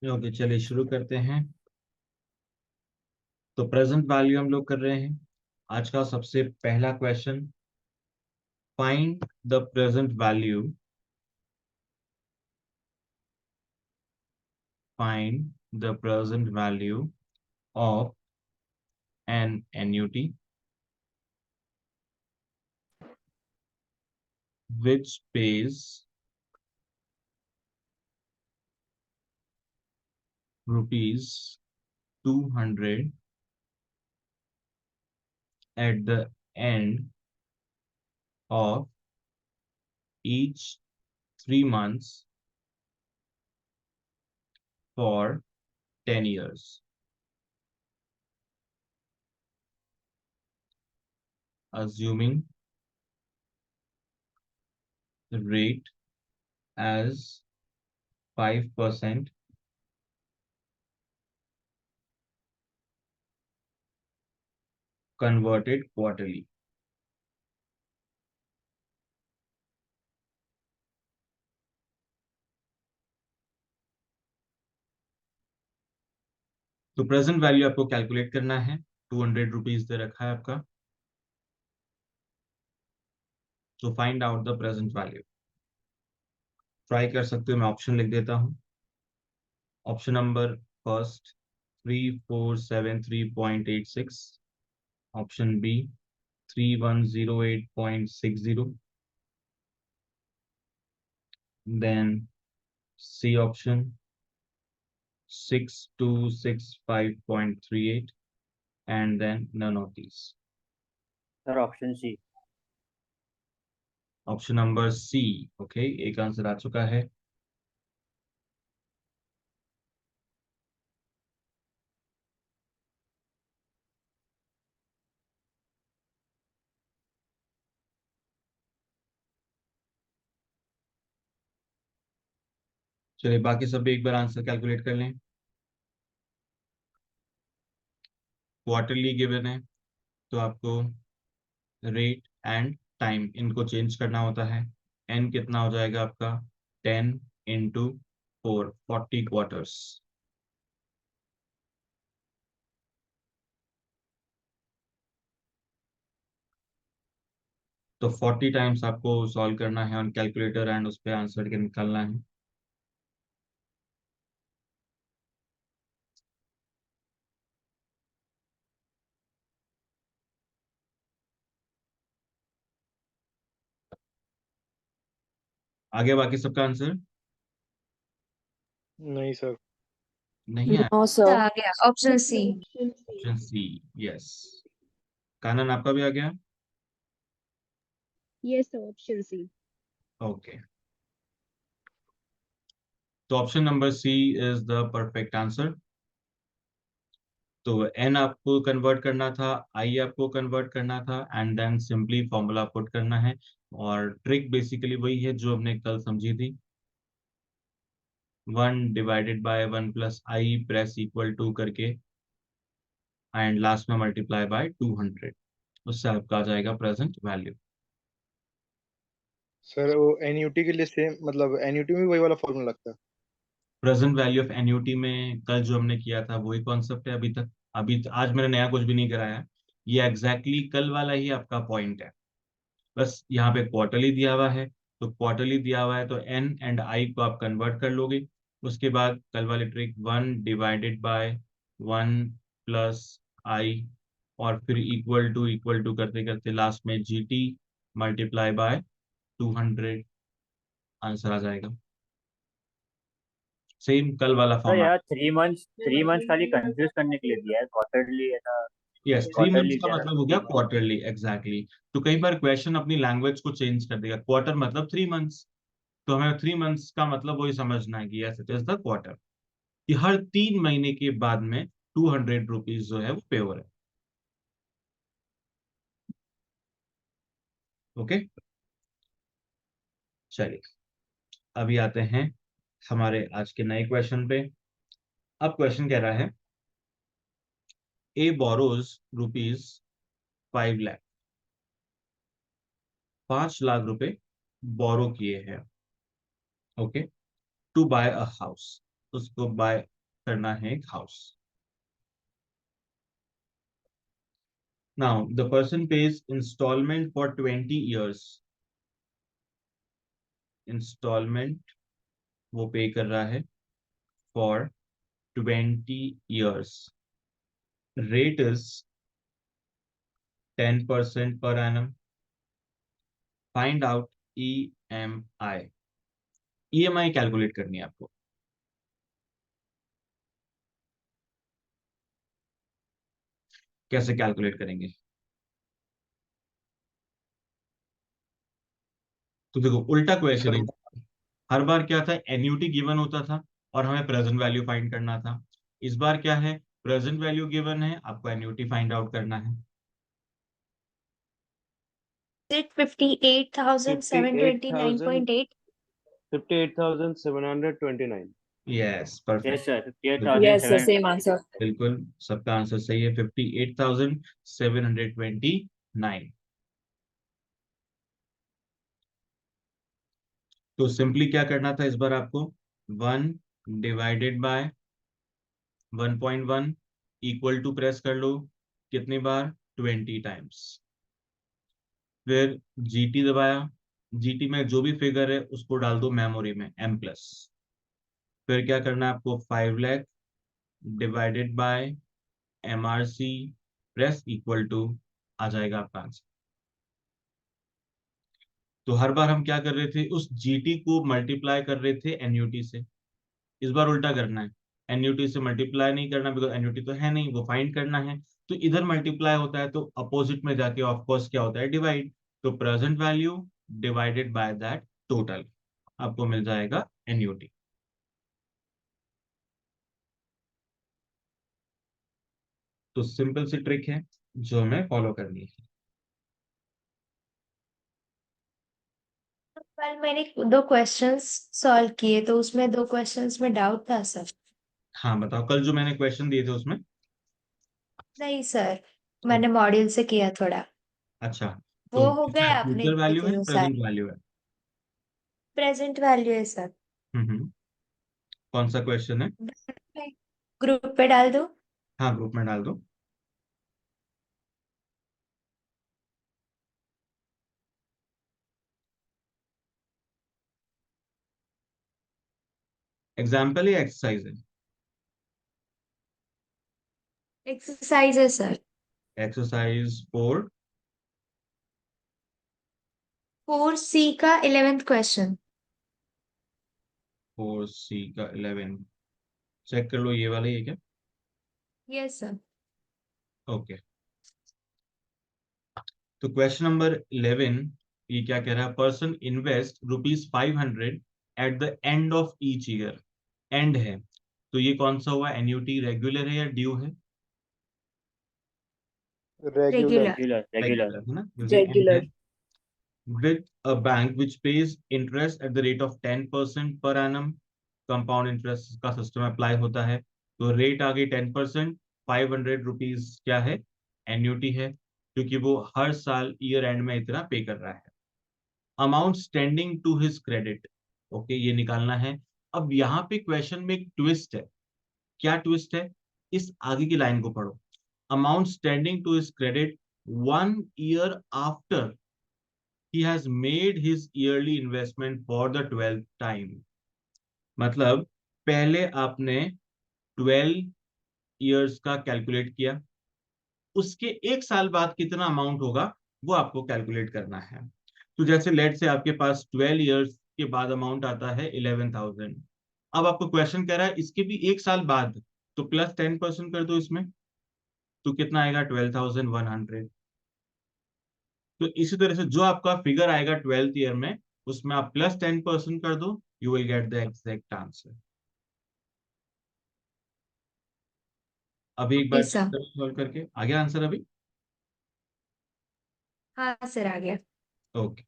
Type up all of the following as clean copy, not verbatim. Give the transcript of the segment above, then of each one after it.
Okay, चलिए शुरू करते हैं। तो प्रेजेंट वैल्यू हम लोग कर रहे हैं। आज का सबसे पहला question, find the present value, find the present value of an annuity which pays rupees 200 at the end of each 3 months for 10 years, assuming the rate as 5% converted quarterly. तो प्रेजेंट वैल्यू आपको calculate करना है। 200 rupees दे रखा है आपका। तो find out the present value. Try कर सकते हो, मैं ऑप्शन लिख देता हूँ। Option number first 3473.86, option B 3108.60, then C option 6265.38, and then none of these. Sir option C. Option number C. Okay, एक आंसर आ चुका है। चलिए बाकी सब भी एक बार आंसर कैलकुलेट कर लें। क्वार्टरली गिवन है तो आपको रेट एंड टाइम इनको चेंज करना होता है। एन कितना हो जाएगा आपका? 10 × 4, 40 क्वार्टर्स। तो 40 टाइम्स आपको सॉल्व करना है ऑन कैलकुलेटर एंड उस पर आंसर के निकालना है। आगे बाकी सबका आंसर नहीं सर। नहीं आया। No sir. आ गया option C. Option C, yes. Kanan आपका भी आ गया। Yes, sir, option C. Okay, तो option number C is the perfect answer. तो एन आपको कन्वर्ट करना था, आई आपको कन्वर्ट करना था, and then simply formula put करना है। और ट्रिक बेसिकली वही है जो हमने कल समझी थी। 1/1 + i प्रेस इक्वल टू करके एंड लास्ट में मल्टीप्लाई बाय 200, उससे आपका आ जाएगा प्रेजेंट वैल्यू। सर वो एनयूटी के लिए सेम, मतलब एनयूटी में वही वाला फॉर्मूला लगता है। प्रेजेंट वैल्यू ऑफ एन्युटी में कल जो हमने किया था वही कॉन्सेप्ट है अभी तक। आज मैंने नया कुछ भी नहीं कराया। ये एग्जैक्टली exactly कल वाला ही आपका पॉइंट है। बस यहाँ पे क्वार्टरली दिया हुआ है, तो क्वार्टरली दिया हुआ है तो एन एंड आई को आप कन्वर्ट कर लोगे। उसके बाद कल वाली ट्रिक 1/1 + i, और फिर इक्वल टू करते करते लास्ट में GT मल्टीप्लाई बाय 200, आंसर आ जाएगा। सेम कल वाला सर फॉर्मेट। यार 3 मंथ्स खाली कंफ्यूज करने के लिए दिया है, क्वार्टरली ऐसा। यस, 3 मंथ्स क्वार्टरली का दिया था मतलब हो गया 3 मंथ। Quarterly, exactly. तो कई बार क्वेश्चन अपनी लैंग्वेज को चेंज कर देगा। क्वार्टर मतलब 3 मंथ्स, तो हमें 3 मंथ्स का मतलब वही समझना है कि yes it is the quarter, कि हर 3 महीने के बाद में 200 रुपीज जो है वो पे हो रहा है। ओके, चलिए अभी आते हैं हमारे आज के नए क्वेश्चन पे। अब क्वेश्चन कह रहा है, ए बोरोज ₹5 लाख, 5 लाख रुपए बोरो किए हैं, okay, to buy a house. उसको बाय करना है एक house. Now the person pays installment for 20 years। Installment वो पे कर रहा है for 20 years। Rate is 10% per annum। Find out EMI। EMI calculate करनी है आपको। कैसे कैलकुलेट करेंगे? तो देखो उल्टा क्वेश्चन है। हर बार क्या था, एन्यूटी गिवन होता था और हमें प्रेजेंट वैल्यू फाइंड करना था। इस बार क्या है, प्रेजेंट वैल्यू गिवन है, आपको एन्यूटी फाइंड आउट करना है। It 58,729.8. 58,729। Yes perfect. Yes sir, Yes, the 58,700। same answer. बिल्कुल सबका आंसर सही है, 58,729। तो सिंपली क्या करना था इस बार आपको, 1/1 इक्वल टू प्रेस कर लो, कितनी बार, 20 times। फिर GT दबाया, GT में जो भी फिगर है उसको डाल दो मेमोरी में M+। फिर क्या करना है आपको, 5 lakh divided by MRC press equal to, आ जाएगा आपका आंसर। तो हर बार हम क्या कर रहे थे, उस GT को मल्टीप्लाई कर रहे थे एन्यूटी से। इस बार उल्टा करना है, एन्यूटी से मल्टीप्लाई नहीं करना, बिकॉज एन्यूटी तो है नहीं, वो फाइंड करना है। तो इधर मल्टीप्लाई होता है तो अपोजिट में जाके ऑफकोर्स क्या होता है, डिवाइड। तो present value divided by that total, आपको मिल जाएगा एन्यूटी। तो सिंपल सी ट्रिक है जो हमें फॉलो करनी है। कल मैंने 2 क्वेश्चंस सॉल्व किए तो उसमें 2 क्वेश्चंस में डाउट था सर। हाँ बताओ, कल जो मैंने क्वेश्चन दिए थे उसमें। नहीं सर, मैंने मॉड्यूल से किया थोड़ा। अच्छा, वो तो हो गए, आपने फ्यूचर किए वैल्यू थे है वो प्रेजेंट सारे। वैल्यू है? प्रेजेंट वैल्यू है सर। कौन सा क्वेश्चन है? ग्रुप पे डाल दो। हाँ ग्रुप में डाल दो। एग्जाम्पल या एक्सरसाइज है? एक्सरसाइज है सर। एक्सरसाइज 4। 4C का 11th क्वेश्चन। 4C का 11। चेक कर लो, ये वाला ही है क्या? Yes sir. ओके। तो क्वेश्चन नंबर 11 ये क्या कह रहा है, person invest ₹500 at the end of each year. And है तो ये कौन सा हुआ, एन्यूटी रेगुलर है या ड्यू है? Regular. Regular. Regular regular. Regular है ना, क्योंकि एंड है। Regular. With a bank which pays interest at the rate of 10% per annum, compound interest का सिस्टम अप्लाई होता है। तो रेट आ गई 10%, ₹500 क्या है, एन्यूटी है, क्योंकि वो हर साल ईयर एंड में इतना पे कर रहा है। Amount standing to his credit, okay ये निकालना है। अब यहाँ पे क्वेश्चन में एक ट्विस्ट है। क्या ट्विस्ट है, इस आगे की लाइन को पढ़ो। Amount standing to his credit 1 year after he has made his yearly investment for the 12th time। मतलब पहले आपने 12 years का कैलकुलेट किया, उसके 1 साल बाद कितना अमाउंट होगा वो आपको कैलकुलेट करना है। तो जैसे लेट से आपके पास 12 years के बाद अमाउंट आता है 11,000। अब आपको क्वेश्चन कह रहा है इसके भी 1 साल बाद, तो +10% कर दो इसमें, तो कितना आएगा, 12,100। तो इसी तरह से जो आपका फिगर आएगा 12th ईयर में, उसमें आप +10% कर दो, you will get the exact answer. अभी एक ओके बार सर। सॉल्व करके आ गया आंसर अभी? हाँ सर, आ गया। ओके।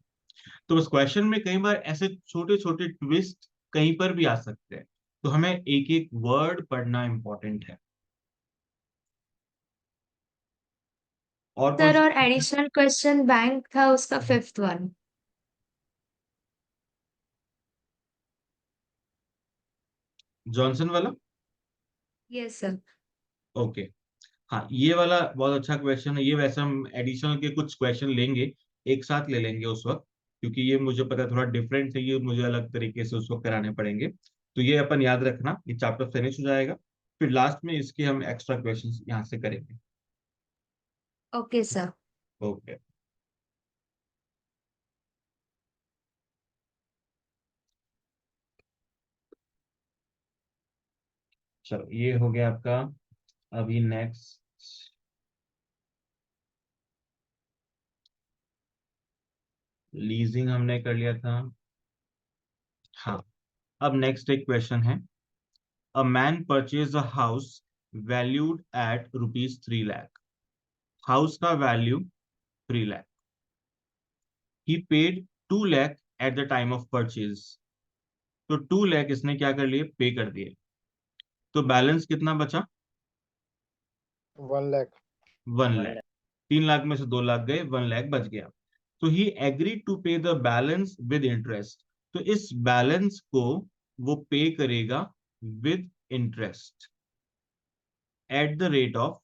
तो उस क्वेश्चन में कई बार ऐसे छोटे छोटे ट्विस्ट कहीं पर भी आ सकते हैं, तो हमें एक एक वर्ड पढ़ना इंपॉर्टेंट है। और कौन सर, सा? और एडिशनल क्वेश्चन बैंक था उसका 5th वन। जॉनसन वाला? Yes sir. ओके। हाँ, ये वाला बहुत अच्छा क्वेश्चन है। ये वैसे हम एडिशनल के कुछ क्वेश्चन लेंगे, एक साथ ले लेंगे उस वक्त, क्योंकि ये मुझे पता है थोड़ा डिफरेंट है, ये मुझे अलग तरीके से उसको कराने पड़ेंगे। तो ये अपन याद रखना, ये चैप्टर फिनिश हो जाएगा, फिर लास्ट में इसके हम एक्स्ट्रा क्वेश्चन यहाँ से करेंगे। Okay sir. ओके। चलो, ये हो गया आपका। अभी नेक्स्ट लीजिंग हमने कर लिया था। हाँ, अब नेक्स्ट एक क्वेश्चन है। A man purchase a house valued at ₹3 lakh. House का value 3 lakh. He paid 2 lakh at the time of purchase. तो 2 लाख इसने क्या कर लिए, पे कर दिए। तो बैलेंस कितना बचा? 1 लाख। 1 लाख। 3 लाख में से 2 लाख गए, 1 लाख बच गया। तो ही एग्री टू पे द बैलेंस विद इंटरेस्ट। तो इस बैलेंस को वो पे करेगा with interest at the rate of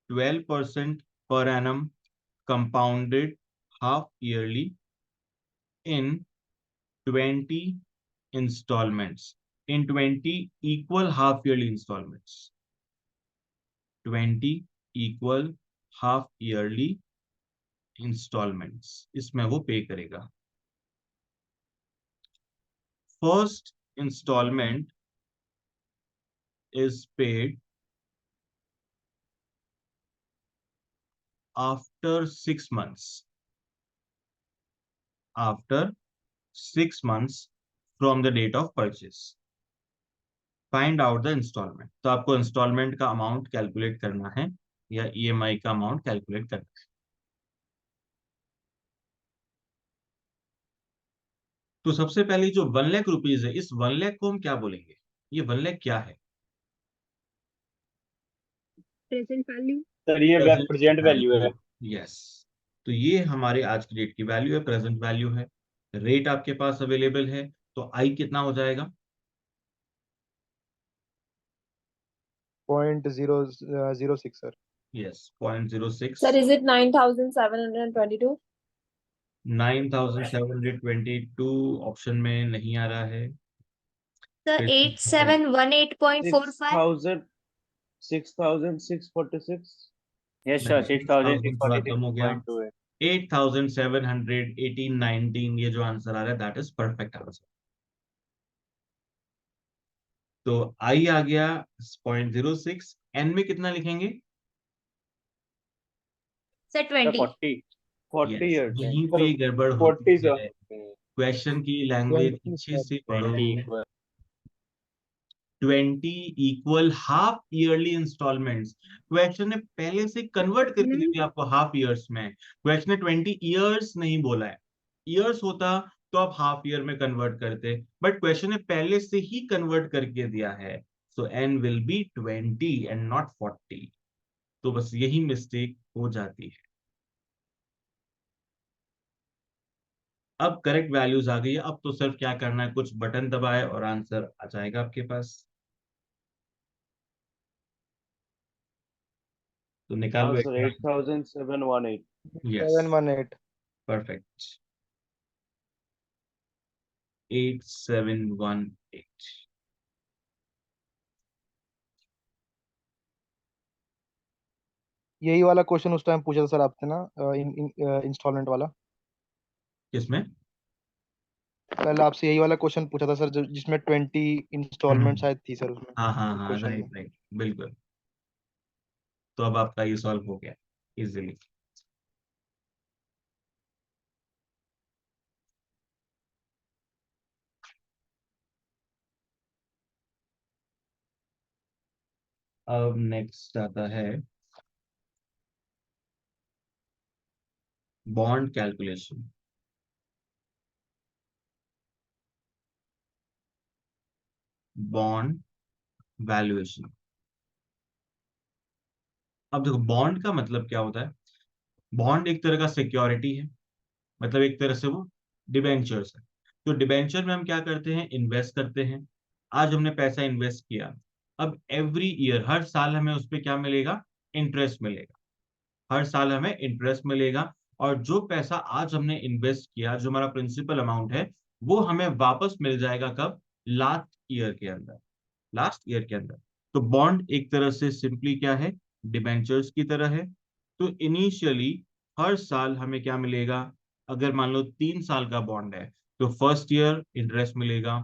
12% per annum, compounded half yearly in 20 installments, in 20 equal half yearly installments, 20 equal half yearly installments इसमें वो पे करेगा। First installment is paid after 6 months, after 6 months from the date of purchase. Find out the installment. तो आपको instalment का amount calculate करना है, या EMI का अमाउंट कैलकुलेट करना है। तो सबसे पहले जो 1 लाख रुपीज है, इस 1 लाख को हम क्या बोलेंगे? ये 1 लाख क्या है? Present value. सर ये प्रेजेंट प्रेजेंट वैल्यू है। यस। तो ये हमारे आज की डेट की वैल्यू है, प्रेजेंट वैल्यू है। रेट आपके पास अवेलेबल है, तो आई कितना हो जाएगा? 0.006 sir. Yes, 0.06। Sir, is it 9,722? 9,722 option में नहीं आ रहा है। सर फिर 8718.45। 6,646। यस सर, नहीं, 1000 थोड़ा कम हो गया। 6,646.2 है। 8,718.19 ये जो आंसर आ रहा है, दैट इज परफेक्ट आंसर। तो आई आ गया 0.06। एन में कितना लिखेंगे? Sir sir 20। 40 यस, ईयर्स है यहीं सर पे गड़बड़ 40 होती सर। है। क्वेश्चन की लैंग्वेज 20 अच्छे सर। से पढ़ो। 20 equal. 20 equal half yearly installments. Question ने पहले से कन्वर्ट करके दे दिया आपको हाफ ईयर्स में। क्वेश्चन ने 20 ईयर्स नहीं बोला है। ईयर्स होता तो आप हाफ ईयर में कन्वर्ट करते, बट क्वेश्चन ने पहले से ही कन्वर्ट करके दिया है। So n will be 20 and not 40। तो बस यही मिस्टेक हो जाती है। अब करेक्ट वैल्यूज आ गई है। अब तो सिर्फ क्या करना है, कुछ बटन दबाए और आंसर आ जाएगा आपके पास। तो निकाल हाँ लो सर, एक। 8,718। यस, 718। परफेक्ट। 8718। यही वाला क्वेश्चन उस टाइम पूछा था सर आपसे ना, इंस्टॉलमेंट वाला। किसमें? कल आपसे यही वाला क्वेश्चन पूछा था सर, जिसमें 20 इंस्टॉलमेंट हम्म, शायद थी सर उसमें, हाँ हाँ उस हाँ, क्वेश्चन में। राइट राइट, बिल्कुल। तो अब आपका ये सॉल्व हो गया इजीली। अब नेक्स्ट आता है बॉन्ड कैलकुलेशन। Bond valuation. अब देखो, बॉन्ड का मतलब क्या होता है? बॉन्ड एक तरह का सिक्योरिटी है, मतलब एक तरह से वो डिबेंचर्स है। तो डिबेंचर में हम क्या करते हैं, इन्वेस्ट करते हैं। आज हमने पैसा इन्वेस्ट किया, अब एवरी ईयर हर साल हमें उस पर क्या मिलेगा, इंटरेस्ट मिलेगा, हर साल हमें इंटरेस्ट मिलेगा। और जो पैसा आज हमने इन्वेस्ट किया, जो हमारा प्रिंसिपल अमाउंट है, वो हमें वापस मिल जाएगा कब, लास्ट ईयर के अंदर, लास्ट ईयर के अंदर। तो बॉन्ड एक तरह से सिंपली क्या है, डिबेंचर्स की तरह है। तो इनिशियली हर साल हमें क्या मिलेगा, अगर मान लो 3 साल का बॉन्ड है तो फर्स्ट ईयर इंटरेस्ट मिलेगा,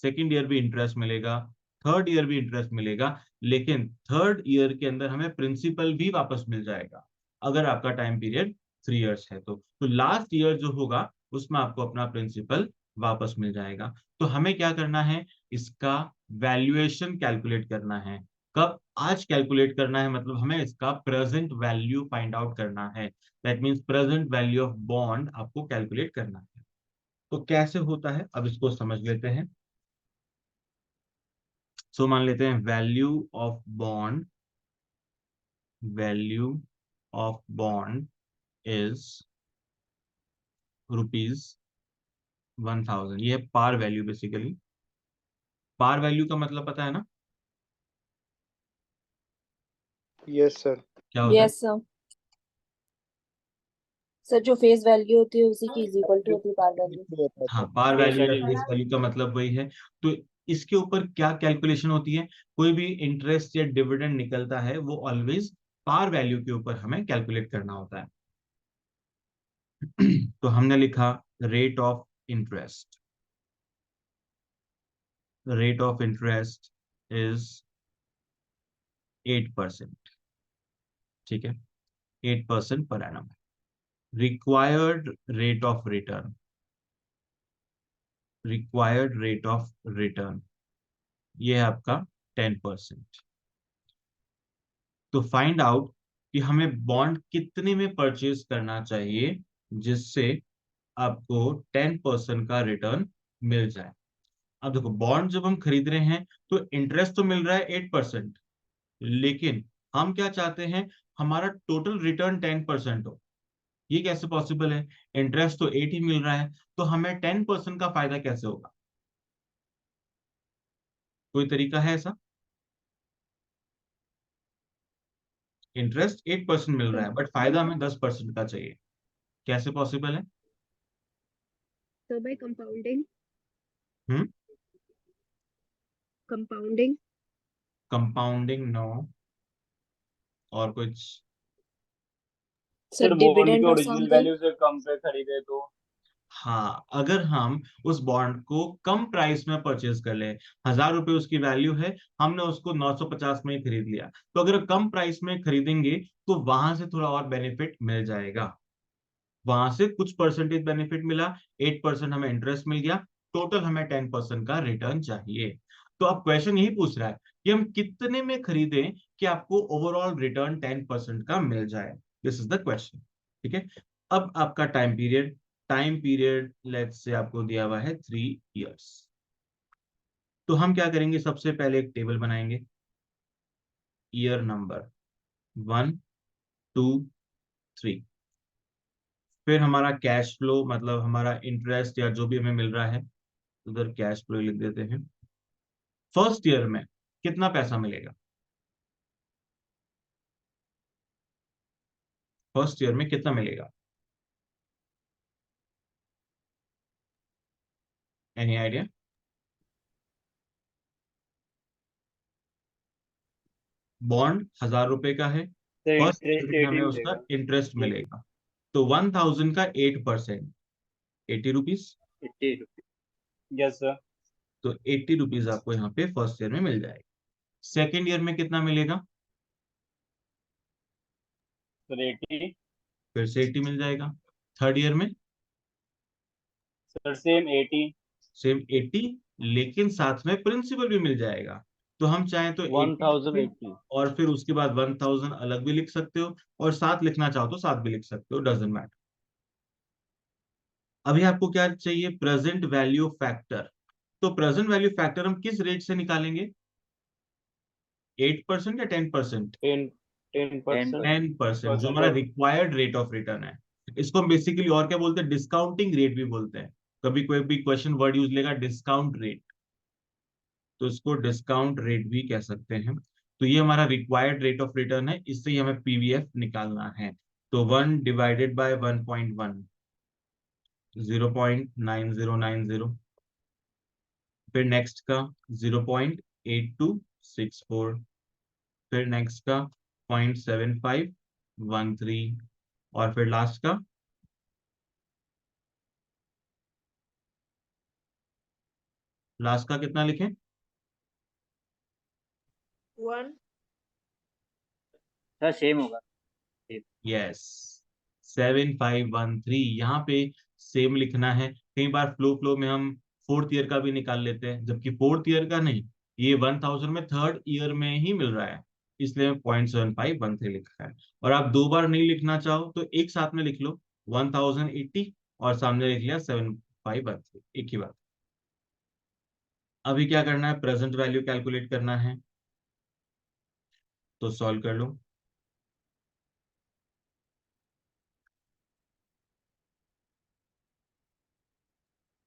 सेकेंड ईयर भी इंटरेस्ट मिलेगा, थर्ड ईयर भी इंटरेस्ट मिलेगा, लेकिन थर्ड ईयर के अंदर हमें प्रिंसिपल भी वापस मिल जाएगा अगर आपका टाइम पीरियड 3 इयर्स है तो लास्ट ईयर जो होगा उसमें आपको अपना प्रिंसिपल वापस मिल जाएगा। तो हमें क्या करना है, इसका वैल्यूएशन कैलकुलेट करना है। कब, आज कैलकुलेट करना है, मतलब हमें इसका प्रेजेंट वैल्यू फाइंड आउट करना है। That means present value of bond आपको कैलकुलेट करना है। तो कैसे होता है, अब इसको समझ लेते हैं। सो मान लेते हैं value of bond, value of bond is ₹1000। ये है par value basically. Par value का मतलब पता है ना, यस सर। क्या होता है? Yes sir. सर जो फेस वैल्यू होती है उसी की इज इक्वल टू होती है पार वैल्यू। हाँ, पार फेस वैल्यू या वैल्यू। फेस वैल्यू का मतलब वही है। तो इसके ऊपर क्या कैलकुलेशन होती है, कोई भी इंटरेस्ट या डिविडेंड निकलता है वो ऑलवेज पार वैल्यू के ऊपर हमें कैलकुलेट करना होता है। तो हमने लिखा rate of interest, rate of interest is 8%, ठीक है, 8% per annum. Required rate of return, required rate of return ये है आपका 10%। तो फाइंड आउट कि हमें बॉन्ड कितने में परचेज करना चाहिए जिससे आपको 10% का रिटर्न मिल जाए। अब देखो, बॉन्ड जब हम खरीद रहे हैं तो इंटरेस्ट तो मिल रहा है 8%, लेकिन हम क्या चाहते हैं, हमारा टोटल रिटर्न 10% हो। ये कैसे पॉसिबल है, इंटरेस्ट तो 8 ही मिल रहा है, तो हमें 10% का फायदा कैसे होगा? कोई तरीका है ऐसा? इंटरेस्ट 8% मिल रहा है बट फायदा हमें 10% का चाहिए, कैसे पॉसिबल है? So by compounding. Hmm, Compounding. Compounding no, और कुछ? सर सर बॉन्ड डिविडेंड की और ओरिजिनल समथिंग। वैल्यू से कम पे खरीदे तो। हाँ, अगर हम उस बॉन्ड को कम प्राइस में परचेज कर ले, 1000 रुपए उसकी वैल्यू है, हमने उसको 950 में ही खरीद लिया, तो अगर कम प्राइस में खरीदेंगे तो वहां से थोड़ा और बेनिफिट मिल जाएगा, वहां से कुछ परसेंटेज बेनिफिट मिला, 8% हमें इंटरेस्ट मिल गया, टोटल हमें 10% का रिटर्न चाहिए। तो अब क्वेश्चन यही पूछ रहा है कि हम कितने में खरीदें कि आपको ओवरऑल रिटर्न 10% का मिल जाए। दिस इज द क्वेश्चन, ठीक है। अब आपका time period, time period let's say आपको दिया हुआ है 3 इयर्स। तो हम क्या करेंगे, सबसे पहले एक टेबल बनाएंगे, ईयर नंबर 1, 2, 3, फिर हमारा कैश फ्लो, मतलब हमारा इंटरेस्ट या जो भी हमें मिल रहा है, उधर कैश फ्लो लिख देते हैं। फर्स्ट ईयर में कितना पैसा मिलेगा, फर्स्ट ईयर में कितना मिलेगा, एनी आइडिया? बॉन्ड 1000 रुपए का है, सर फर्स्ट ईयर इंटरेस्ट में 80 हमें उसका मिलेगा। इंटरेस्ट मिलेगा, तो 1000 का 8%, 80 रुपीज। 80 रुपीज। Yes sir. तो 80 रुपीज आपको यहाँ पे फर्स्ट ईयर में मिल जाएगा। सेकेंड ईयर में कितना मिलेगा, सर 80। फिर से 80 मिल जाएगा। थर्ड ईयर में सर सेम 80। सेम 80, लेकिन साथ में प्रिंसिपल भी मिल जाएगा। तो हम चाहें तो 80 1080. और फिर उसके बाद 1000 अलग भी लिख सकते हो, और साथ लिखना चाहो तो साथ भी लिख सकते हो, डजेंट मैटर। अभी आपको क्या चाहिए, प्रेजेंट वैल्यू फैक्टर। तो प्रेजेंट वैल्यू फैक्टर हम किस रेट से निकालेंगे, 8% या 10%? 10%. 10%, जो हमारा रिक्वायर्ड रेट ऑफ रिटर्न है। इसको हम बेसिकली और क्या बोलते हैं, डिस्काउंटिंग रेट भी बोलते हैं। कभी कोई भी क्वेश्चन वर्ड यूज लेगा डिस्काउंट रेट, तो इसको डिस्काउंट रेट भी कह सकते हैं। तो ये हमारा रिक्वायर्ड रेट ऑफ रिटर्न है, इससे ही हमें पीवीएफ निकालना है। तो 1 डिवाइडेड बाय 1.1 0.9090, फिर नेक्स्ट का 0.8264, फिर नेक्स्ट का 0.7513, और फिर लास्ट का कितना लिखें? 1 सर सेम होगा। यस, 7513। यहाँ पे सेम लिखना है। कई बार फ्लो में हम फोर्थ ईयर का भी निकाल लेते हैं, जबकि फोर्थ ईयर का नहीं, ये 1000 में थर्ड ईयर में ही मिल रहा है, इसलिए 0.7513 लिखा है। और आप दो बार नहीं लिखना चाहो तो एक साथ में लिख लो 1080 और सामने लिख लिया 7513, एक ही बात। अभी क्या करना है, प्रेजेंट वैल्यू कैलकुलेट करना है, तो सॉल्व कर लो।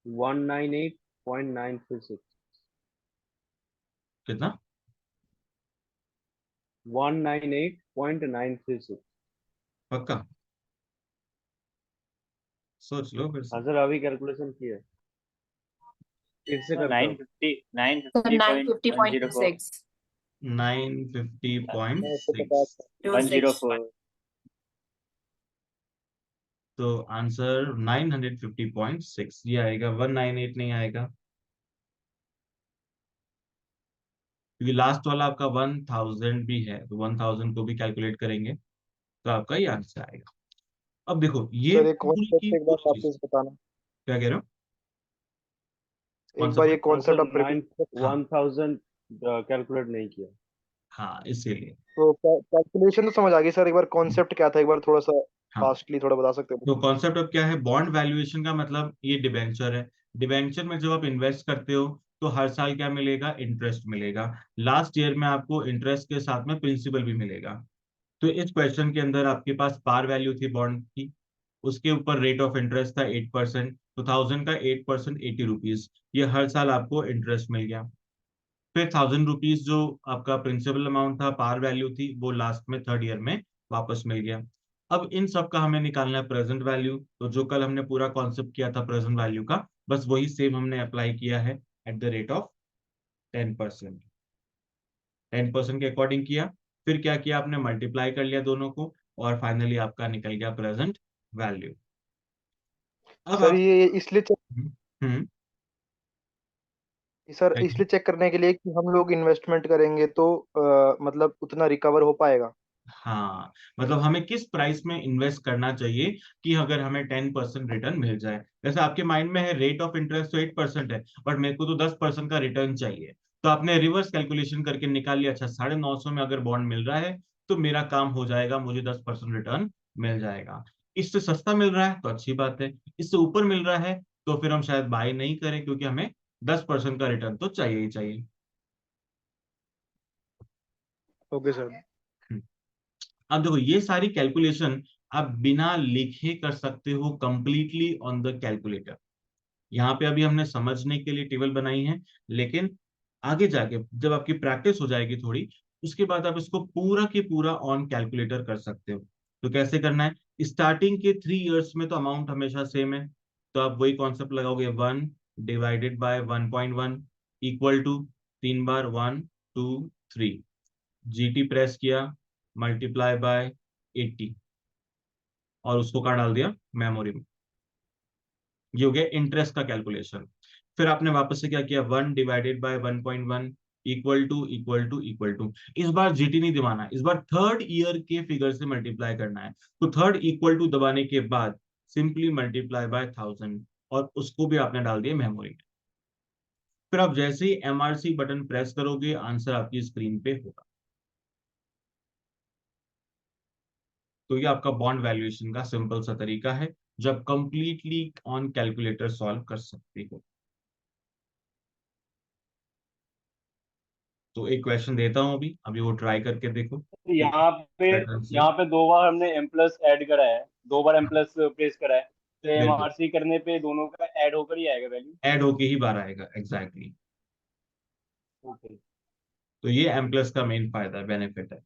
198.936 कितना? 198.936। पक्का? सोच लो फिर से। हाँ सर, अभी कैलकुलेशन किया है, फिर से करता हूँ। 950.104 950.6। 104। तो आंसर 950.6 ये आएगा, 198 नहीं आएगा, क्योंकि लास्ट वाला आपका 1000 भी है, तो 1000 को भी कैलकुलेट करेंगे तो आपका ये आंसर आएगा। अब देखो ये सर एक पूरी की कॉन्सेप्ट एक बार पूरी चीज, वापस बताना, क्या कह रहे हो? कौन एक सा बार ये point? हाँ सर, कॉन्सेप्ट आप रिपीट। 1000 कैलकुलेट नहीं किया। हाँ, इसीलिए। तो कैलकुलेशन तो समझ आ गई सर, एक बार कॉन्सेप्ट क्या था एक बार थोड़ा सा हाँ, फास्टली थोड़ा बता सकते हो? तो कॉन्सेप्ट अब क्या है, बॉन्ड वैल्यूएशन का मतलब ये डिबेंचर है। डिबेंचर में जब आप इन्वेस्ट करते हो तो हर साल क्या मिलेगा, इंटरेस्ट मिलेगा। लास्ट ईयर में आपको इंटरेस्ट के साथ में प्रिंसिपल भी मिलेगा। तो इस क्वेश्चन के अंदर आपके पास पार वैल्यू थी बॉन्ड की, उसके ऊपर रेट ऑफ इंटरेस्ट था 8%, तो 1000 का 8% 80 रुपीज, ये हर साल आपको इंटरेस्ट मिल गया। फिर 1000 रुपीज जो आपका प्रिंसिपल अमाउंट था, पार वैल्यू थी, वो लास्ट में थर्ड ईयर में वापस मिल गया। अब इन सब का हमें निकालना है प्रेजेंट वैल्यू। तो जो कल हमने पूरा कॉन्सेप्ट किया था प्रेजेंट वैल्यू का, बस वही सेम हमने अप्लाई किया है एट द रेट ऑफ 10%। 10% के अकॉर्डिंग किया, फिर क्या किया आपने, मल्टीप्लाई कर लिया दोनों को, और फाइनली आपका निकल गया प्रेजेंट वैल्यू। अब सर आप ये इसलिए हम्म हम्म, सर क्या कहें? इसलिए चेक करने के लिए कि हम लोग इन्वेस्टमेंट करेंगे तो मतलब उतना रिकवर हो पाएगा। हाँ, मतलब हमें किस प्राइस में इन्वेस्ट करना चाहिए कि अगर हमें 10% रिटर्न मिल जाए। जैसे आपके माइंड में है रेट ऑफ इंटरेस्ट तो 8% है, बट मेरे को तो 10% का रिटर्न चाहिए, तो आपने रिवर्स कैलकुलेशन करके निकाल लिया, अच्छा 950 में अगर बॉन्ड मिल रहा है तो मेरा काम हो जाएगा, मुझे 10% रिटर्न मिल जाएगा। इससे सस्ता मिल रहा है तो अच्छी बात है, इससे ऊपर मिल रहा है तो फिर हम शायद बाय नहीं करें, क्योंकि हमें 10% का रिटर्न तो चाहिए ही चाहिए। Okay sir. अब देखो ये सारी कैलकुलेशन आप बिना लिखे कर सकते हो कंप्लीटली ऑन द कैलकुलेटर। यहाँ पे अभी हमने समझने के लिए टेबल बनाई है, लेकिन आगे जाके जब आपकी प्रैक्टिस हो जाएगी थोड़ी, उसके बाद आप इसको पूरा के पूरा ऑन कैलकुलेटर कर सकते हो। तो कैसे करना है, स्टार्टिंग के 3 इयर्स में तो अमाउंट हमेशा सेम है, तो आप वही कॉन्सेप्ट लगाओगे, 1/1.1 इक्वल टू 3 बार 1 2 3, जीटी प्रेस किया, मल्टीप्लाई बाय 80, और उसको कहाँ डाल दिया, मेमोरी में। ये हो गया इंटरेस्ट का कैलकुलेशन। फिर आपने वापस से क्या किया, 1/1.1 इक्वल टू इस बार जीटी नहीं दबाना, इस बार थर्ड ईयर के फिगर से मल्टीप्लाई करना है। तो थर्ड इक्वल टू दबाने के बाद सिंपली मल्टीप्लाई बाय 1000, और उसको भी आपने डाल दिया मेमोरी में। फिर आप जैसे ही एमआरसी बटन प्रेस करोगे, आंसर आपकी स्क्रीन पे होगा। तो ये आपका बॉन्ड वैल्यूएशन का सिंपल सा तरीका है, जो आप कंप्लीटली ऑन कैलकुलेटर सॉल्व कर सकते हो। तो एक क्वेश्चन देता हूं, अभी अभी वो ट्राई करके देखो। यहाँ पे पैटर्न से यहाँ पे 2 बार हमने एम प्लस ऐड करा है, 2 बार एम प्लस प्रेस करा है, तो बिल्कुल, एमआरसी करने पे दोनों का ऐड होकर ही आएगा वैल्यू। ऐड होके ही बाहर आएगा, एग्जैक्टली। ओके। तो ये M प्लस का मेन फायदा बेनिफिट है।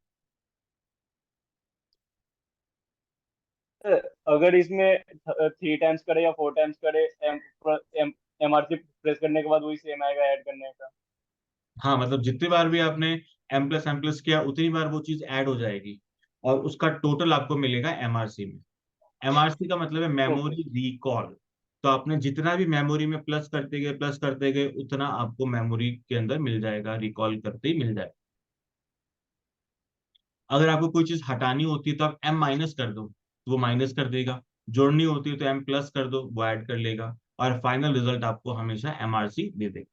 अगर इसमें 3 टाइम्स करे या 4 टाइम्स करे, MRC प्रेस करने के बाद वही सेम आएगा ऐड करने का? हाँ, मतलब जितनी बार भी आपने M प्लस किया उतनी बार वो चीज ऐड हो जाएगी और उसका टोटल आपको मिलेगा MRC में। MRC का मतलब है ओके। Memory recall. तो आपने जितना भी मेमोरी में प्लस करते गए उतना आपको मेमोरी के अंदर मिल जाएगा, रिकॉल करते ही मिल जाएगा। अगर आपको कोई चीज हटानी होती है तो आप M माइनस कर दो तो वो माइनस कर देगा, जोड़नी होती है तो M प्लस कर दो वो ऐड कर लेगा, और फाइनल रिजल्ट आपको हमेशा MRC दे देगा।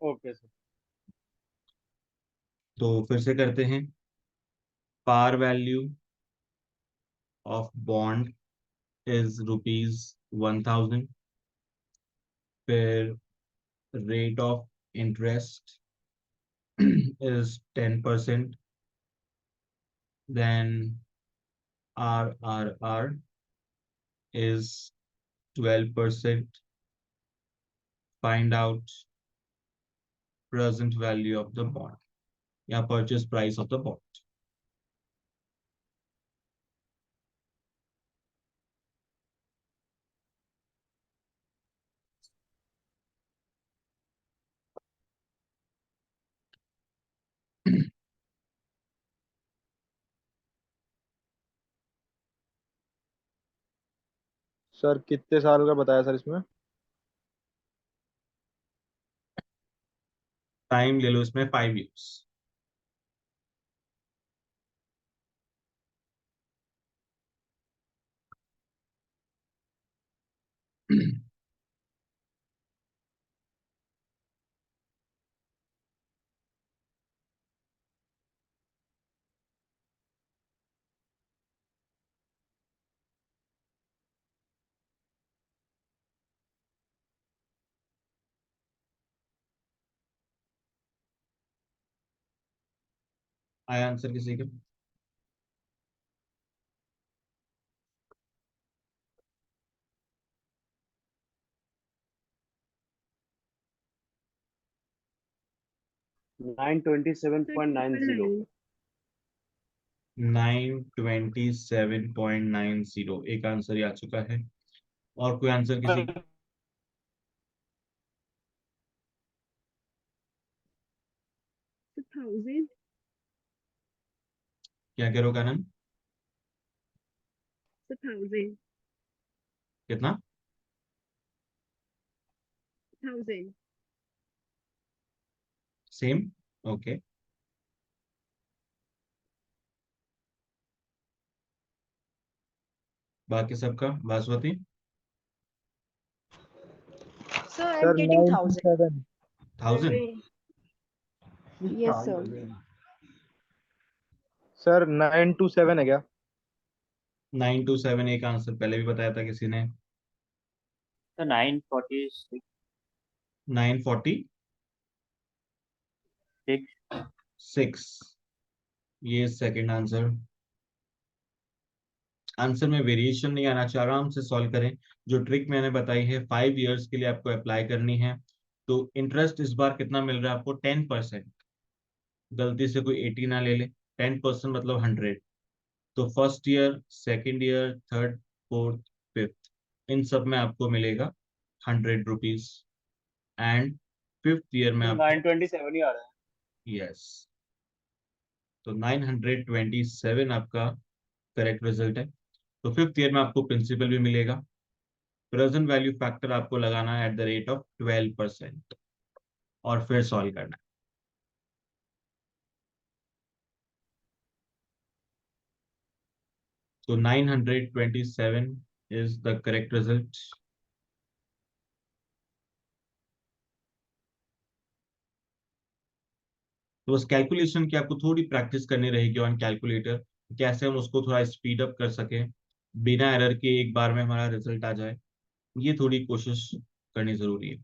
Okay sir. तो फिर से करते हैं। Par value of bond is ₹1000। फिर rate of interest is 10%. Then RRR is 12%. Find out present value of the bond या purchase price of the bond. Sir कितने साल का बताया सर इसमें? टाइम ले लो इसमें 5 years। आया आंसर किसी का? $927.90। 927.90 एक आंसर आ चुका है। और कोई आंसर किसी? 1000 क्या कह रहे हो कानन? 1000 कितना? 1000 सेम। ओके। बाकी सबका basmati Sir, I'm sir getting 1000. 97। 1000। Yes, sir. Sir 927 है क्या? 927 एक आंसर पहले भी बताया था किसी ने। तो 946। 946 ये सेकंड आंसर। आंसर में वेरिएशन नहीं आना चाहिए, आराम से सॉल्व करें। जो ट्रिक मैंने बताई है 5 इयर्स के लिए आपको अप्लाई करनी है। तो इंटरेस्ट इस बार कितना मिल रहा है आपको? 10%। गलती से कोई 80 ना ले ले। 10% मतलब 100। तो first year, second year, third, fourth, fifth, इन सब में आपको मिलेगा ₹100। एंड फिफ्थ ईयर में तो आपको 927 ही आ रहा है। यस, तो 927 आपका करेक्ट रिजल्ट है। तो फिफ्थ ईयर में आपको प्रिंसिपल भी मिलेगा। प्रेजेंट वैल्यू फैक्टर आपको लगाना है @12% और फिर सॉल्व करना है। तो 927 इज द करेक्ट रिजल्ट। तो बस कैलकुलेशन की आपको थोड़ी प्रैक्टिस करनी रहेगी ऑन कैलकुलेटर, कैसे हम उसको थोड़ा स्पीड अप कर सकें बिना एरर के, एक बार में हमारा रिजल्ट आ जाए। ये थोड़ी कोशिश करनी जरूरी है।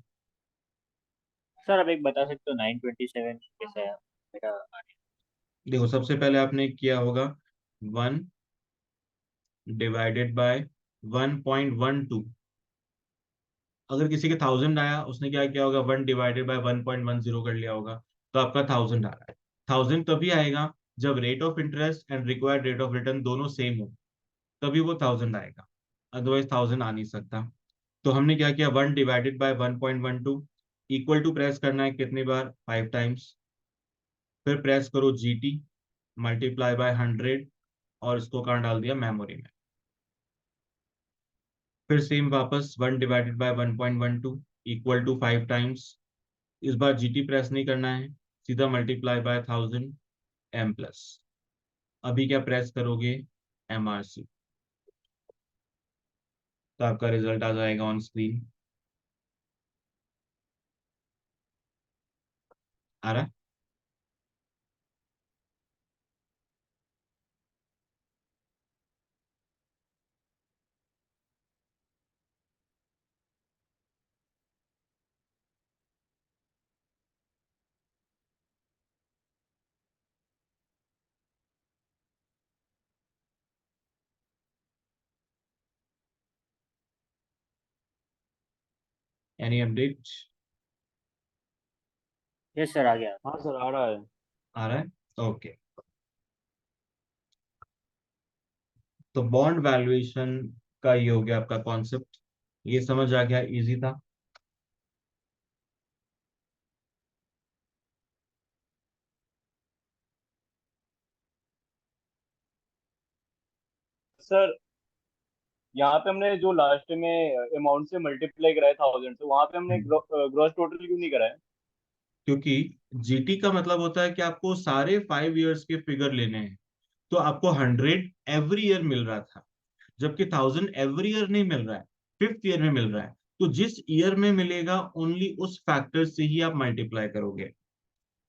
सर आप एक बता सकते हो 927 कैसा है मेरा? देखो, सबसे पहले आपने किया होगा 1 डिवाइडेड बाय 1.12। अगर किसी के 1000 आया, उसने क्या किया होगा, 1/1.10 कर लिया होगा, तो आपका 1000 आ रहा है। 1000 तभी आएगा जब rate of interest and required rate of return दोनों सेम हो, तभी वो 1000 आएगा, अदरवाइज 1000 आ नहीं सकता। तो हमने क्या किया, 1/1.12 इक्वल टू प्रेस करना है कितनी बार, 5 टाइम्स। फिर प्रेस करो GT मल्टीप्लाई बाय 100 और इसको कहाँ डाल दिया, मेमोरी में। फिर सेम वापस 1/1.12 इक्वल टू 5 टाइम्स। इस बार GT प्रेस नहीं करना है, सीधा मल्टीप्लाई बाय 1000 M प्लस। अभी क्या प्रेस करोगे, MRC, तो आपका रिजल्ट आ जाएगा ऑन स्क्रीन। आ रहा है? Any update? यस सर, आ गया। हाँ सर, आ रहा है। आ रहा है, ओके। तो बॉन्ड वैल्यूएशन का ये हो गया आपका कॉन्सेप्ट, ये समझ आ गया, इजी था। सर, यहाँ पे हमने जो लास्ट में अमाउंट से मल्टीप्लाई कराया 1000 से, वहां पे हमने ग्रॉस टोटल क्यों नहीं कराया? क्योंकि GT का मतलब होता है कि आपको सारे 5 इयर्स के फिगर लेने हैं, तो आपको 100 एवरी ईयर मिल रहा था, जबकि 1000 एवरी ईयर नहीं मिल रहा है, 5th ईयर में मिल रहा है। तो जिस ईयर में मिलेगा ओनली उस फैक्टर से ही आप मल्टीप्लाई करोगे।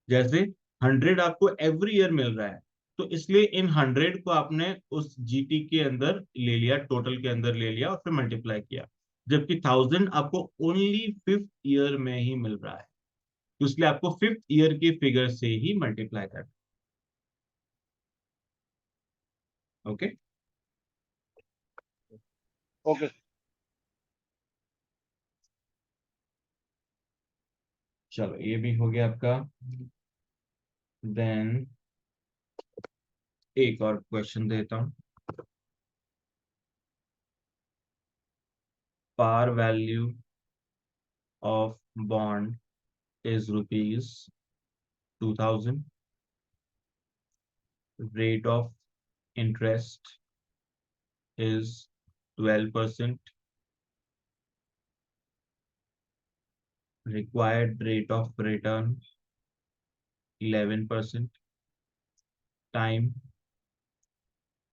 जैसे 100 आपको एवरी ईयर मिल रहा है, तो इसलिए इन 100 को आपने उस GT के अंदर ले लिया, टोटल के अंदर ले लिया और फिर मल्टीप्लाई किया। जबकि 1000 आपको ओनली 5th ईयर में ही मिल रहा है, तो इसलिए आपको 5th ईयर के फिगर से ही मल्टीप्लाई करना। Okay, okay. चलो ये भी हो गया आपका। देन एक और क्वेश्चन देता हूं। par value of bond is rupees 2000. Rate of interest is 12%. Required rate of return 11%. Time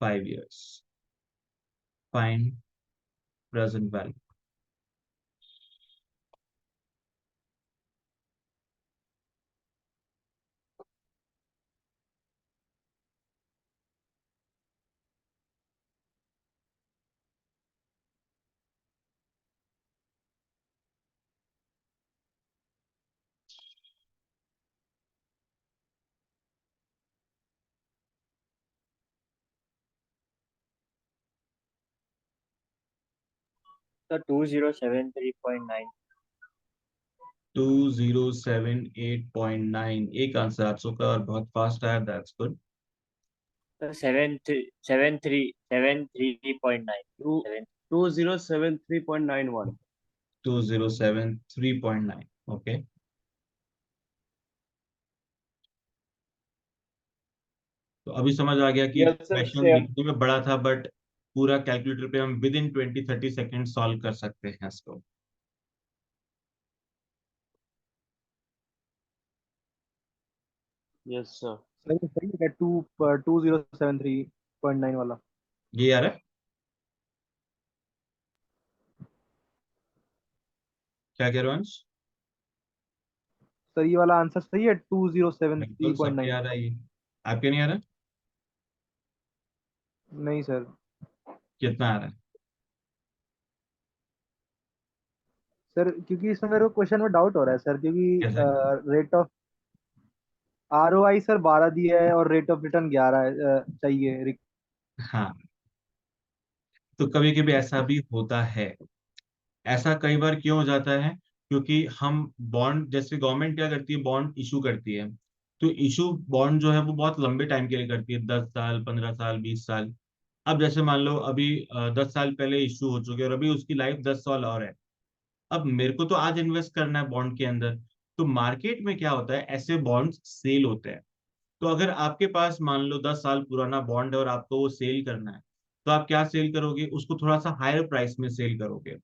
5 years. Find present value. Sir 2073.9। 2078.9 एक आंसर आप सबका और बहुत फास्ट आया, that's good. Sir 73737 to 2073.91। 2073.9, okay. तो अभी समझ आ गया कि यस सर, क्वेश्चन सेम। दिखने में बड़ा था, बट पूरा कैलकुलेटर पे हम विद इन 20-30 सेकेंड सॉल्व कर सकते हैं इसको। Yes sir. सही सही है 2073.9 वाला। ये यार है, क्या कह रहे हो अंश? सर ये वाला आंसर सही है, टू जीरो सेवन थ्री बिल्कुल पॉइंट सबके नाइन आ रहा है ये, आपके नहीं आ रहा? नहीं सर। कितना आ रहा है? सर क्योंकि इसमें मेरे को क्वेश्चन में डाउट हो रहा है सर, कैसे? क्योंकि रेट ऑफ ROI सर 12 दिया है और रेट ऑफ रिटर्न 11 है, चाहिए। हाँ, तो कभी कभी ऐसा भी होता है। ऐसा कई बार क्यों हो जाता है? क्योंकि हम बॉन्ड, जैसे गवर्नमेंट क्या करती है, बॉन्ड इशू करती है, तो इशू बॉन्ड जो है वो बहुत लंबे टाइम के लिए करती है, 10 साल, 15 साल, 20 साल। अब जैसे मान लो अभी 10 साल पहले इशू हो चुके हैं और अभी उसकी लाइफ 10 साल और है। अब मेरे को तो आज इन्वेस्ट करना है बॉन्ड के अंदर, तो मार्केट में क्या होता है, ऐसे बॉन्ड्स सेल होते हैं। तो अगर आपके पास मान लो 10 साल पुराना बॉन्ड है और आपको वो सेल करना है, तो आप क्या सेल करोगे, उसको थोड़ा सा हायर प्राइस में सेल करोगे।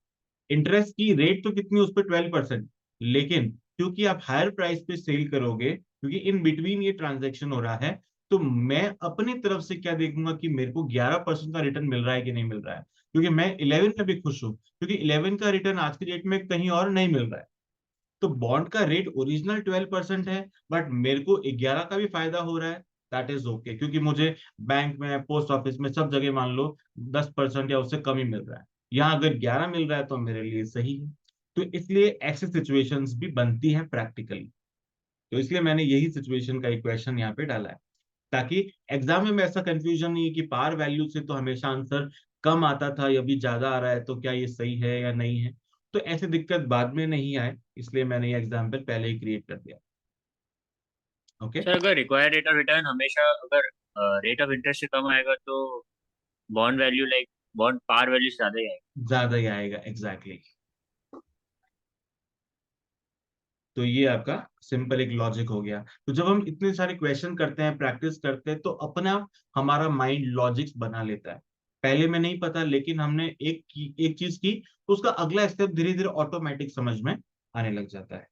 इंटरेस्ट की रेट तो कितनी उस पर 12%, लेकिन क्योंकि आप हायर प्राइस पे सेल करोगे, क्योंकि इन बिटवीन ये ट्रांजेक्शन हो रहा है, तो मैं अपनी तरफ से क्या देखूंगा कि मेरे को 11% का रिटर्न मिल रहा है कि नहीं मिल रहा है, क्योंकि मैं 11 में भी खुश हूँ, क्योंकि 11 का रिटर्न आज की डेट में कहीं और नहीं मिल रहा है। तो बॉन्ड का रेट ओरिजिनल 12% है, बट मेरे को 11 का भी फायदा हो रहा है, दैट इज ओके, क्योंकि मुझे बैंक में, पोस्ट ऑफिस में, सब जगह मान लो 10% या उससे कम ही मिल रहा है। यहाँ अगर 11 मिल रहा है तो मेरे लिए सही है। तो इसलिए ऐसी सिचुएशंस भी बनती हैं प्रैक्टिकली। तो इसलिए मैंने यही सिचुएशन का इक्वेशन यहाँ पे डाला है, ताकि एग्जाम में ऐसा कंफ्यूजन नहीं है कि पार वैल्यू से तो हमेशा आंसर कम आता था, या अभी ज्यादा आ रहा है, तो क्या ये सही है या नहीं है। तो ऐसी दिक्कत बाद में नहीं आए, इसलिए मैंने ये एग्जाम्पल पहले ही क्रिएट कर दिया। ओके। सर अगर रिक्वायर्ड रेट ऑफ रिटर्न हमेशा अगर रेट ऑफ इंटरेस्ट से कम आएगा तो bond value like bond par value से ज्यादा ही आएगा। ज्यादा ही आएगा, एग्जैक्टली। तो ये आपका सिंपल एक लॉजिक हो गया। तो जब हम इतने सारे क्वेश्चन करते हैं, प्रैक्टिस करते हैं, तो अपने आप हमारा माइंड लॉजिक्स बना लेता है। पहले में नहीं पता, लेकिन हमने एक चीज की, तो उसका अगला स्टेप धीरे धीरे ऑटोमेटिक समझ में आने लग जाता है।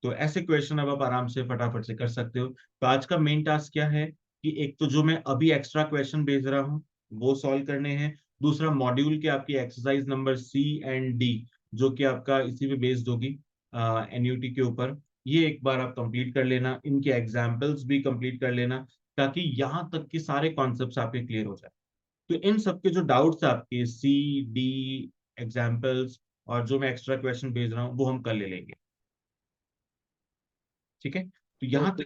तो ऐसे क्वेश्चन अब आप आराम से फटाफट से कर सकते हो। तो आज का मेन टास्क क्या है कि एक तो जो मैं अभी एक्स्ट्रा क्वेश्चन भेज रहा हूँ वो सॉल्व करने हैं। दूसरा, मॉड्यूल के आपकी exercise number C and D, जो कि आपका इसी पे बेस्ड होगी, एनयूटी के ऊपर, ये एक बार आप कंप्लीट कर लेना, इनके एग्जाम्पल्स भी कंप्लीट कर लेना, ताकि यहाँ तक के सारे कॉन्सेप्ट्स आपके क्लियर हो जाए। तो इन सबके जो डाउट्स आपके C, D एग्जाम्पल्स, और जो मैं एक्स्ट्रा क्वेश्चन भेज रहा हूँ वो हम कल ले लेंगे। ठीक है, तो यहाँ ओके। तक